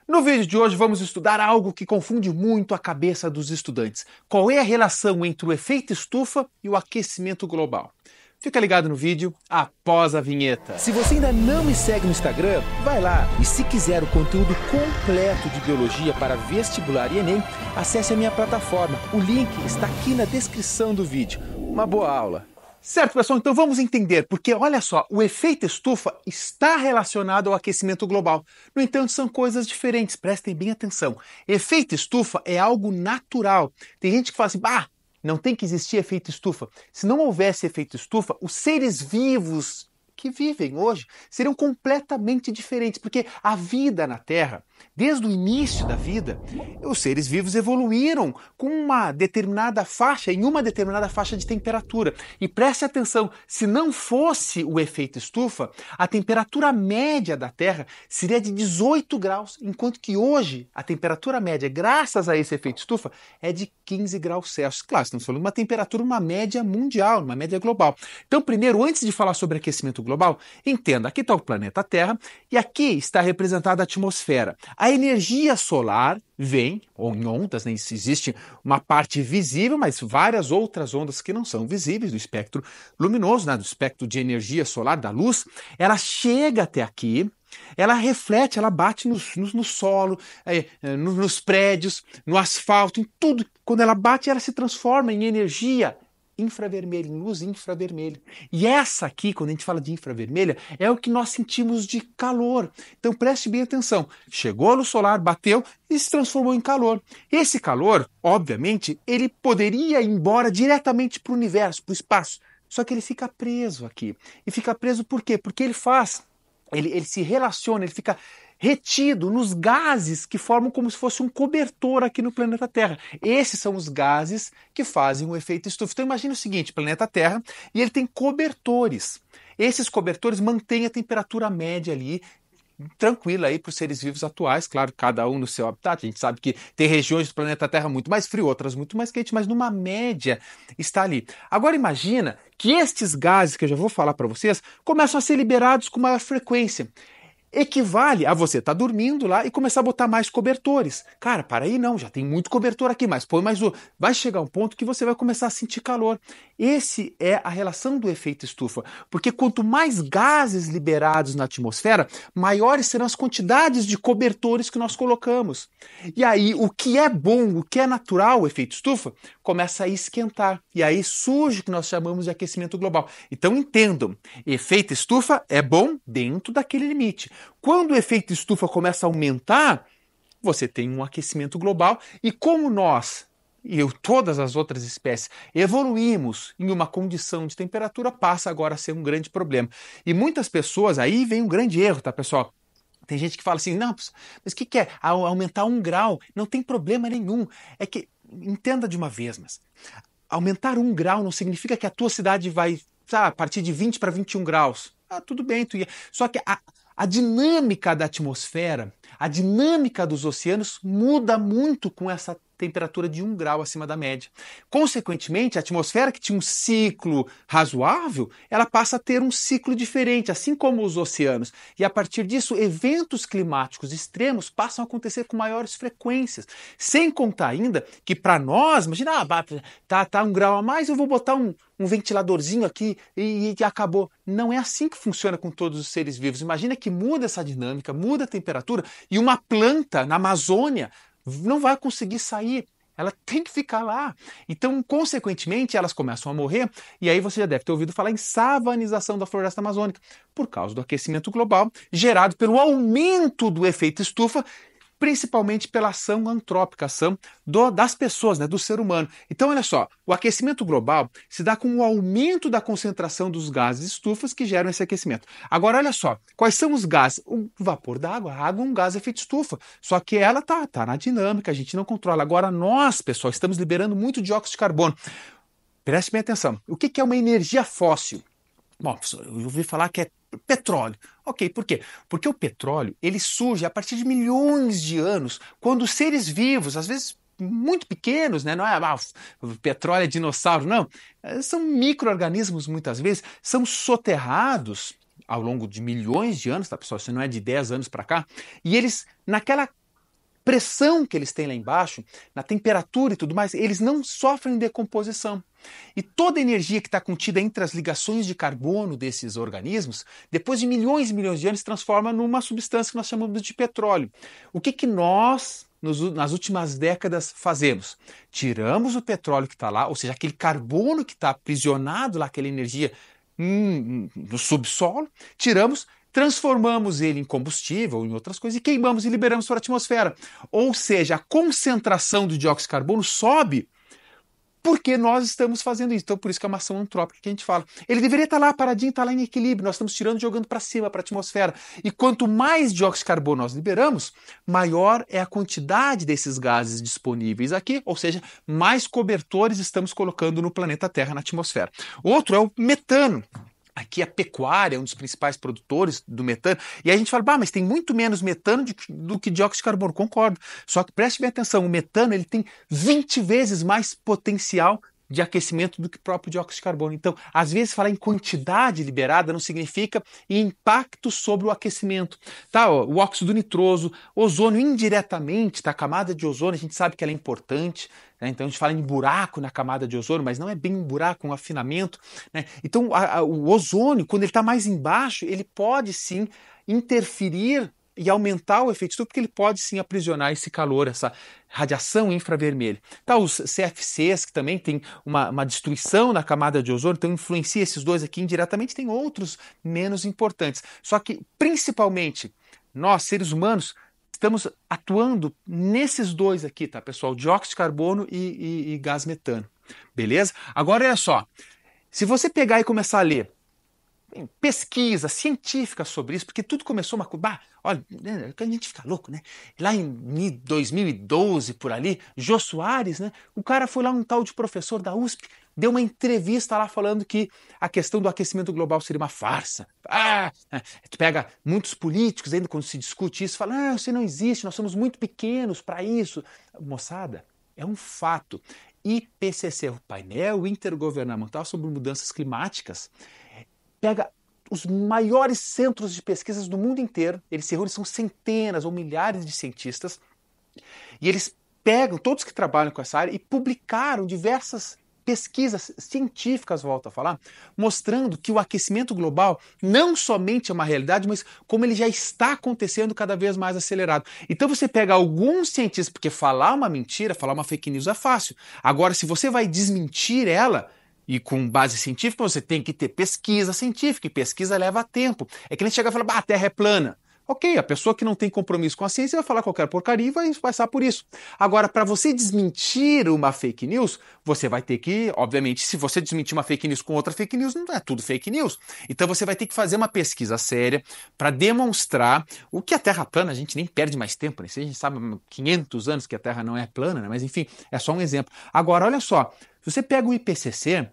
No vídeo de hoje vamos estudar algo que confunde muito a cabeça dos estudantes. Qual é a relação entre o efeito estufa e o aquecimento global? Fica ligado no vídeo após a vinheta. Se você ainda não me segue no Instagram, vai lá. E se quiser o conteúdo completo de biologia para vestibular e Enem, acesse a minha plataforma. O link está aqui na descrição do vídeo. Uma boa aula. Certo, pessoal, então vamos entender, porque olha só, o efeito estufa está relacionado ao aquecimento global. No entanto, são coisas diferentes, prestem bem atenção. Efeito estufa é algo natural. Tem gente que fala assim, não tem que existir efeito estufa. Se não houvesse efeito estufa, os seres vivos que vivem hoje seriam completamente diferentes, porque a vida na Terra, desde o início da vida, os seres vivos evoluíram com uma determinada faixa, em uma determinada faixa de temperatura. E preste atenção, se não fosse o efeito estufa, a temperatura média da Terra seria de 18 graus, enquanto que hoje a temperatura média, graças a esse efeito estufa, é de 15 graus Celsius. Claro, estamos falando de uma temperatura, uma média mundial, uma média global. Então, primeiro, antes de falar sobre aquecimento global, entenda, aqui está o planeta Terra e aqui está representada a atmosfera. A energia solar vem, ou em ondas, né? Existe uma parte visível, mas várias outras ondas que não são visíveis do espectro luminoso, né? Do espectro de energia solar, da luz, ela chega até aqui, ela reflete, ela bate no solo, nos prédios, no asfalto, em tudo. Quando ela bate, ela se transforma em energia infravermelha, em luz infravermelha. E essa aqui, quando a gente fala de infravermelha, é o que nós sentimos de calor. Então preste bem atenção. Chegou a luz solar, bateu e se transformou em calor. Esse calor, obviamente, ele poderia ir embora diretamente para o universo, para o espaço. Só que ele fica preso aqui. E fica preso por quê? Porque ele se relaciona, ele fica retido nos gases que formam como se fosse um cobertor aqui no planeta Terra. Esses são os gases que fazem o efeito estufa. Então imagine o seguinte, planeta Terra, e ele tem cobertores. Esses cobertores mantêm a temperatura média ali, tranquila aí para os seres vivos atuais, claro, cada um no seu habitat. A gente sabe que tem regiões do planeta Terra muito mais frio, outras muito mais quente, mas numa média está ali. Agora imagina que estes gases, que eu já vou falar para vocês, começam a ser liberados com maior frequência. Equivale a você estar dormindo lá e começar a botar mais cobertores. Cara, para aí não, já tem muito cobertor aqui, mas põe mais um. Vai chegar um ponto que você vai começar a sentir calor. Esse é a relação do efeito estufa, porque quanto mais gases liberados na atmosfera, maiores serão as quantidades de cobertores que nós colocamos. E aí, o que é bom, o que é natural, o efeito estufa, começa a esquentar. E aí surge o que nós chamamos de aquecimento global. Então entendam, efeito estufa é bom dentro daquele limite. Quando o efeito estufa começa a aumentar, você tem um aquecimento global e como nós e todas as outras espécies evoluímos em uma condição de temperatura, passa agora a ser um grande problema. E muitas pessoas, aí vem um grande erro, tá, pessoal? Tem gente que fala assim, não, mas o que é? Aumentar 1 grau? Não tem problema nenhum. É que, entenda de uma vez, mas aumentar 1 grau não significa que a tua cidade vai, a partir de 20 para 21 graus. Tudo bem, só que a dinâmica da atmosfera, a dinâmica dos oceanos muda muito com essa temperatura de 1 grau acima da média. Consequentemente, a atmosfera que tinha um ciclo razoável, ela passa a ter um ciclo diferente, assim como os oceanos. E a partir disso, eventos climáticos extremos passam a acontecer com maiores frequências. Sem contar ainda que para nós, imagina, tá 1 grau a mais, eu vou botar um ventiladorzinho aqui e acabou. Não é assim que funciona com todos os seres vivos. Imagina que muda essa dinâmica, muda a temperatura e uma planta na Amazônia não vai conseguir sair. Ela tem que ficar lá. Então, consequentemente, elas começam a morrer e aí você já deve ter ouvido falar em savanização da floresta amazônica por causa do aquecimento global gerado pelo aumento do efeito estufa, principalmente pela ação antrópica, ação das pessoas, né, do ser humano. Então, olha só, o aquecimento global se dá com o aumento da concentração dos gases estufas que geram esse aquecimento. Agora, olha só, quais são os gases? O vapor da água. A água é um gás de efeito estufa, só que ela tá na dinâmica, a gente não controla. Agora, nós, pessoal, estamos liberando muito dióxido de carbono. Preste bem atenção. O que é uma energia fóssil? Bom, eu ouvi falar que é petróleo. Ok, por quê? Porque o petróleo ele surge a partir de milhões de anos, quando os seres vivos, às vezes muito pequenos, né? Não é o petróleo é dinossauro, não. São micro-organismos, muitas vezes, são soterrados ao longo de milhões de anos, tá, pessoal? Isso não é de 10 anos para cá. E eles, naquela pressão que eles têm lá embaixo, na temperatura e tudo mais, eles não sofrem decomposição. E toda a energia que está contida entre as ligações de carbono desses organismos, depois de milhões e milhões de anos, se transforma numa substância que nós chamamos de petróleo. O que nós, nas últimas décadas, fazemos? Tiramos o petróleo que está lá, ou seja, aquele carbono que está aprisionado lá, aquela energia no subsolo, tiramos, transformamos ele em combustível ou em outras coisas e queimamos e liberamos para a atmosfera. Ou seja, a concentração do dióxido de carbono sobe porque nós estamos fazendo isso. Então, por isso que é uma ação antrópica que a gente fala. Ele deveria estar lá paradinho, estar lá em equilíbrio. Nós estamos tirando e jogando para cima, para a atmosfera. E quanto mais dióxido de carbono nós liberamos, maior é a quantidade desses gases disponíveis aqui, ou seja, mais cobertores estamos colocando no planeta Terra, na atmosfera. Outro é o metano. Aqui a pecuária é um dos principais produtores do metano. E aí a gente fala, mas tem muito menos metano do que dióxido de carbono. Concordo. Só que preste bem atenção, o metano ele tem 20 vezes mais potencial de aquecimento do que o próprio dióxido de carbono. Então, às vezes, falar em quantidade liberada não significa impacto sobre o aquecimento. Tá, ó, o óxido nitroso, ozônio indiretamente, tá? A camada de ozônio, a gente sabe que ela é importante, né? Então, a gente fala em buraco na camada de ozônio, mas não é bem um buraco, um afinamento, né? Então, o ozônio, quando ele está mais embaixo, ele pode sim interferir e aumentar o efeito estufa, porque ele pode sim aprisionar esse calor, essa radiação infravermelha. Tá, os CFCs, que também tem uma destruição na camada de ozônio, então influencia esses dois aqui indiretamente, tem outros menos importantes. Só que, principalmente, nós, seres humanos, estamos atuando nesses dois aqui, tá, pessoal? Dióxido de carbono e gás metano. Beleza? Agora, olha só. Se você pegar e começar a ler pesquisa científica sobre isso, porque tudo começou uma coisa, olha, a gente fica louco, né? Lá em 2012, por ali, Jô Soares, né? O cara foi lá, um tal de professor da USP, deu uma entrevista lá falando que a questão do aquecimento global seria uma farsa. Tu pega muitos políticos ainda quando se discute isso, fala, isso não existe, nós somos muito pequenos para isso. Moçada, é um fato. IPCC, o Painel Intergovernamental sobre Mudanças Climáticas, pega os maiores centros de pesquisas do mundo inteiro, eles se reúnem, são centenas ou milhares de cientistas, e eles pegam todos que trabalham com essa área e publicaram diversas pesquisas científicas, volto a falar, mostrando que o aquecimento global não somente é uma realidade, mas como ele já está acontecendo cada vez mais acelerado. Então você pega alguns cientistas, porque falar uma mentira, falar uma fake news é fácil. Agora, se você vai desmentir ela, e com base científica, você tem que ter pesquisa científica, e pesquisa leva tempo. É que a gente chega e fala, a Terra é plana. Ok, a pessoa que não tem compromisso com a ciência vai falar qualquer porcaria e vai passar por isso. Agora, para você desmentir uma fake news, você vai ter que, obviamente, se você desmentir uma fake news com outra fake news, não é tudo fake news. Então você vai ter que fazer uma pesquisa séria para demonstrar o que a Terra é plana. A gente nem perde mais tempo, né? A gente sabe há 500 anos que a Terra não é plana, né? Mas enfim, é só um exemplo. Agora, olha só, se você pega o IPCC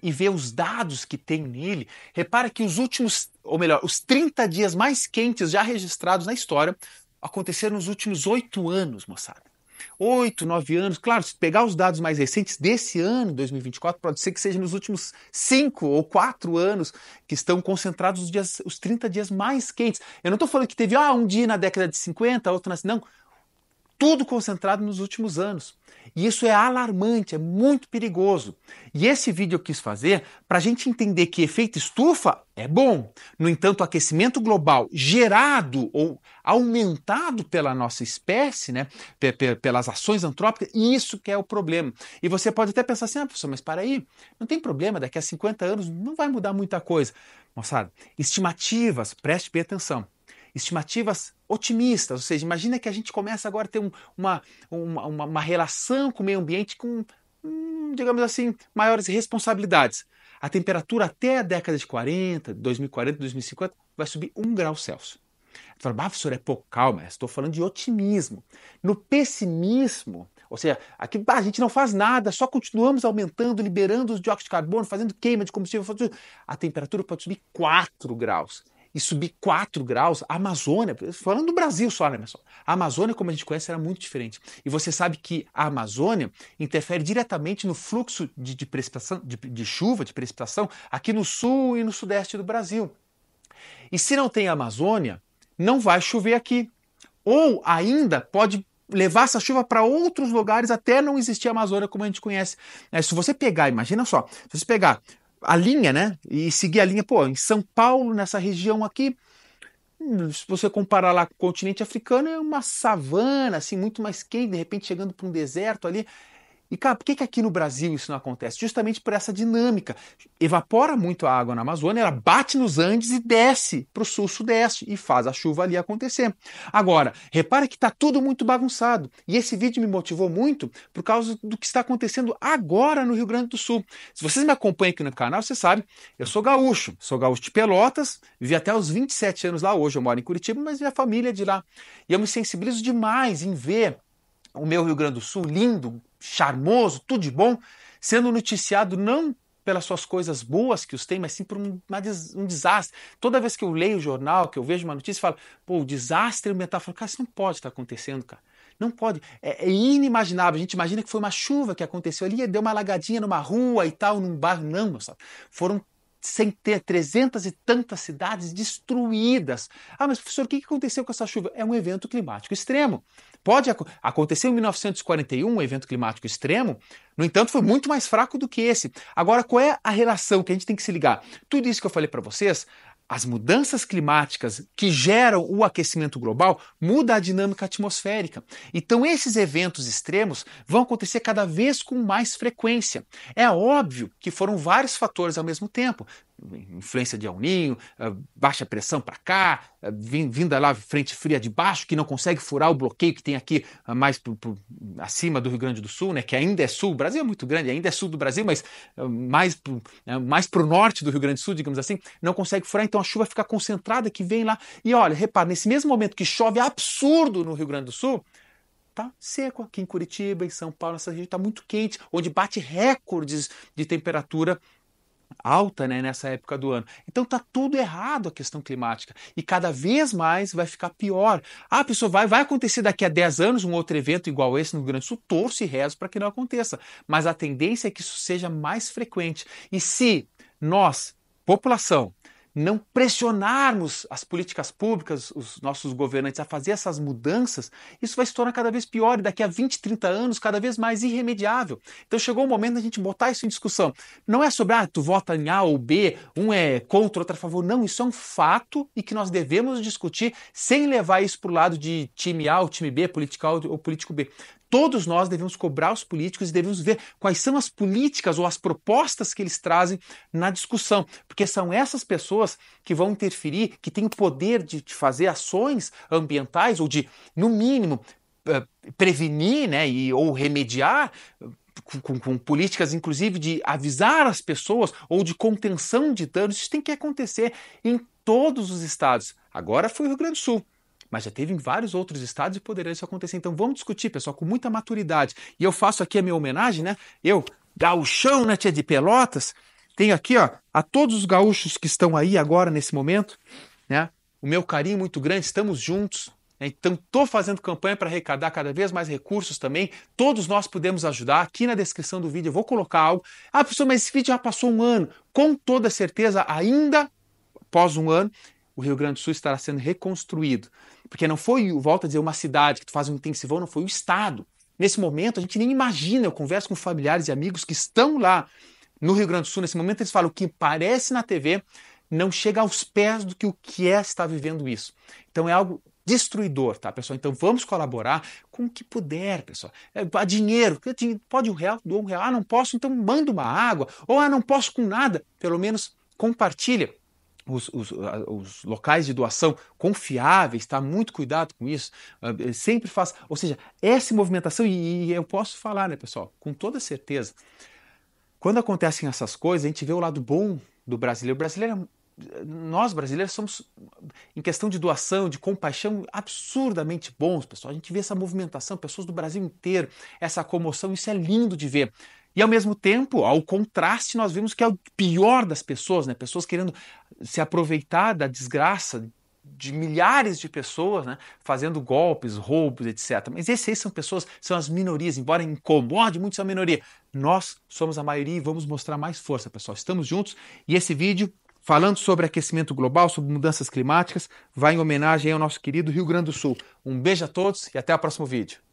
e vê os dados que tem nele, repara que os últimos, ou melhor, os 30 dias mais quentes já registrados na história aconteceram nos últimos 8 anos, moçada. 8, 9 anos. Claro, se pegar os dados mais recentes desse ano, 2024, pode ser que seja nos últimos 5 ou 4 anos que estão concentrados os 30 dias mais quentes. Eu não estou falando que teve um dia na década de 50, outro na... Não. Tudo concentrado nos últimos anos. E isso é alarmante, é muito perigoso. E esse vídeo eu quis fazer para a gente entender que efeito estufa é bom. No entanto, o aquecimento global gerado ou aumentado pela nossa espécie, né, pelas ações antrópicas, isso que é o problema. E você pode até pensar assim, professor, mas para aí, não tem problema, daqui a 50 anos não vai mudar muita coisa. Moçada, estimativas, preste bem atenção. Estimativas otimistas, ou seja, imagina que a gente começa agora a ter uma relação com o meio ambiente com, digamos assim, maiores responsabilidades. A temperatura até a década de 40, 2040, 2050, vai subir 1 grau Celsius. Você fala, professor, é pouco, calma, estou falando de otimismo. No pessimismo, ou seja, aqui a gente não faz nada, só continuamos aumentando, liberando os dióxido de carbono, fazendo queima de combustível, a temperatura pode subir 4 graus. E subir 4 graus, a Amazônia, falando do Brasil só, né, pessoal? A Amazônia, como a gente conhece, era muito diferente. E você sabe que a Amazônia interfere diretamente no fluxo de precipitação, de chuva, de precipitação, aqui no sul e no sudeste do Brasil. E se não tem a Amazônia, não vai chover aqui. ou ainda pode levar essa chuva para outros lugares até não existir a Amazônia como a gente conhece. Se você pegar, imagina só, se você pegar a linha, né, e seguir a linha, pô, em São Paulo, nessa região aqui, se você comparar lá com o continente africano, é uma savana, assim, muito mais quente, de repente chegando para um deserto ali. E, cara, por que aqui no Brasil isso não acontece? Justamente por essa dinâmica. Evapora muito a água na Amazônia, ela bate nos Andes e desce para o sul-sudeste e faz a chuva ali acontecer. Agora, repara que está tudo muito bagunçado. E esse vídeo me motivou muito por causa do que está acontecendo agora no Rio Grande do Sul. Se vocês me acompanham aqui no canal, você sabe, eu sou gaúcho de Pelotas, vivi até os 27 anos lá, hoje eu moro em Curitiba, mas minha família é de lá. E eu me sensibilizo demais em ver o meu Rio Grande do Sul, lindo, charmoso, tudo de bom, sendo noticiado não pelas suas coisas boas que os tem, mas sim por um desastre. Toda vez que eu leio o jornal, que eu vejo uma notícia, eu falo, pô, o desastre ambiental. Eu falo, cara, isso não pode estar acontecendo, cara. Não pode. É inimaginável. A gente imagina que foi uma chuva que aconteceu ali, deu uma alagadinha numa rua e tal, num bairro. Não, meu sabe? Foram 300 e tantas cidades destruídas. Ah, mas professor, o que aconteceu com essa chuva? É um evento climático extremo. Pode acontecer em 1941 um evento climático extremo, no entanto foi muito mais fraco do que esse. Agora, qual é a relação que a gente tem que se ligar? Tudo isso que eu falei para vocês, as mudanças climáticas que geram o aquecimento global muda a dinâmica atmosférica. Então esses eventos extremos vão acontecer cada vez com mais frequência. É óbvio que foram vários fatores ao mesmo tempo. Influência de El Niño, baixa pressão para cá, vinda lá frente fria de baixo, que não consegue furar o bloqueio que tem aqui mais acima do Rio Grande do Sul, né, que ainda é sul. O Brasil é muito grande, ainda é sul do Brasil, mas mais para o norte do Rio Grande do Sul, digamos assim, não consegue furar, então a chuva fica concentrada que vem lá. E olha, repara, nesse mesmo momento que chove absurdo no Rio Grande do Sul, tá seco aqui em Curitiba, em São Paulo, essa região está muito quente, onde bate recordes de temperatura alta, né, nessa época do ano. Então tá tudo errado a questão climática e cada vez mais vai ficar pior. Ah, pessoal, vai acontecer daqui a 10 anos um outro evento igual esse no Rio Grande do Sul, torço e rezo para que não aconteça, mas a tendência é que isso seja mais frequente. E se nós, população, não pressionarmos as políticas públicas, os nossos governantes a fazer essas mudanças, isso vai se tornar cada vez pior e daqui a 20, 30 anos cada vez mais irremediável. Então chegou o momento da gente botar isso em discussão. Não é sobre, tu vota em A ou B, um é contra, outro a favor. Não, isso é um fato e que nós devemos discutir sem levar isso para o lado de time A ou time B, político A ou político B. Todos nós devemos cobrar os políticos e devemos ver quais são as políticas ou as propostas que eles trazem na discussão, porque são essas pessoas que vão interferir, que têm o poder de fazer ações ambientais ou de, no mínimo, prevenir, né, ou remediar com políticas, inclusive, de avisar as pessoas ou de contenção de danos. Isso tem que acontecer em todos os estados. Agora foi o Rio Grande do Sul, mas já teve em vários outros estados e poderia isso acontecer. Então vamos discutir, pessoal, com muita maturidade. E eu faço aqui a minha homenagem, né? Eu, gaúchão, né, tia de Pelotas, tenho aqui, ó, a todos os gaúchos que estão aí agora, nesse momento, né? O meu carinho muito grande, estamos juntos. Então estou fazendo campanha para arrecadar cada vez mais recursos também. Todos nós podemos ajudar. Aqui na descrição do vídeo eu vou colocar algo. Ah, professor, mas esse vídeo já passou um ano. Com toda certeza, ainda após um ano, o Rio Grande do Sul estará sendo reconstruído. Porque não foi, volto a dizer, uma cidade que tu faz um intensivão, não foi o estado. Nesse momento, a gente nem imagina, eu converso com familiares e amigos que estão lá no Rio Grande do Sul, nesse momento eles falam o que parece na TV não chega aos pés do que o que é estar vivendo isso. Então é algo destruidor, tá, pessoal? Então vamos colaborar com o que puder, pessoal. Dinheiro, pode R$1, dou R$1. Ah, não posso, então manda uma água. Ou não posso com nada, pelo menos compartilha. Os locais de doação confiáveis, tá? Muito cuidado com isso, sempre faz, ou seja, essa movimentação, e eu posso falar, né, pessoal, com toda certeza, quando acontecem essas coisas, a gente vê o lado bom do brasileiro. Nós brasileiros somos, em questão de doação, de compaixão, absurdamente bons, pessoal. A gente vê essa movimentação, pessoas do Brasil inteiro, essa comoção, isso é lindo de ver. E ao mesmo tempo, ao contraste, nós vimos que é o pior das pessoas, né? Pessoas querendo se aproveitar da desgraça de milhares de pessoas, né? Fazendo golpes, roubos, etc. Mas esses são pessoas, são as minorias, embora incomode muito a minoria. Nós somos a maioria e vamos mostrar mais força, pessoal. Estamos juntos e esse vídeo falando sobre aquecimento global, sobre mudanças climáticas, vai em homenagem ao nosso querido Rio Grande do Sul. Um beijo a todos e até o próximo vídeo.